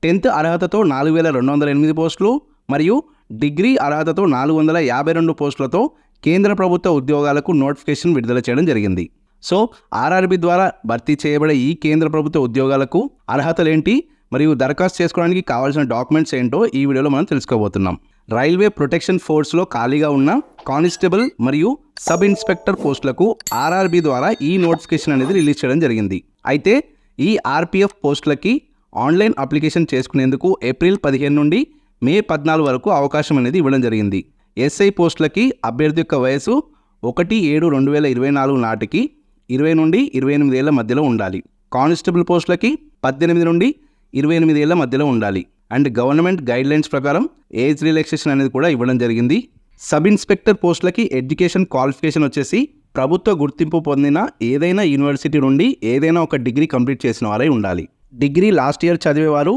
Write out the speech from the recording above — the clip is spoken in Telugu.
10th అర్హతతో 4208 పోస్టులు మరియు డిగ్రీ అర్హతతో 452 పోస్టులతో కేంద్ర ప్రభుత్వ ఉద్యోగాలకు నోటిఫికేషన్ విడుదల చేయడం జరిగింది. సో ఆర్ఆర్బీ ద్వారా భర్తీ చేయబడే ఈ కేంద్ర ప్రభుత్వ ఉద్యోగాలకు అర్హతలేంటి మరియు దరఖాస్తు చేసుకోవడానికి కావాల్సిన డాక్యుమెంట్స్ ఏంటో ఈ వీడియోలో మనం తెలుసుకోబోతున్నాం. రైల్వే ప్రొటెక్షన్ ఫోర్స్లో ఖాళీగా ఉన్న కానిస్టేబుల్ మరియు సబ్ ఇన్స్పెక్టర్ పోస్టులకు ఆర్ఆర్బీ ద్వారా ఈ నోటిఫికేషన్ అనేది రిలీజ్ చేయడం జరిగింది. అయితే ఈ ఆర్పిఎఫ్ పోస్టులకి ఆన్లైన్ అప్లికేషన్ చేసుకునేందుకు ఏప్రిల్ 15 నుండి మే 14 వరకు అవకాశం అనేది ఇవ్వడం జరిగింది. ఎస్ఐ పోస్టులకి అభ్యర్థి యొక్క వయసు 1/7/2024 నాటికి 20 నుండి 28 ఏళ్ల మధ్యలో ఉండాలి. కానిస్టేబుల్ పోస్టులకి 18 నుండి 28 ఏళ్ల మధ్యలో ఉండాలి. అండ్ గవర్నమెంట్ గైడ్లైన్స్ ప్రకారం ఏజ్ రిలాక్సేషన్ అనేది కూడా ఇవ్వడం జరిగింది. సబ్ ఇన్స్పెక్టర్ పోస్టులకి ఎడ్యుకేషన్ క్వాలిఫికేషన్ వచ్చేసి ప్రభుత్వ గుర్తింపు పొందిన ఏదైనా యూనివర్సిటీ నుండి ఏదైనా ఒక డిగ్రీ కంప్లీట్ చేసిన వారై ఉండాలి. Degree last year చదివేవారు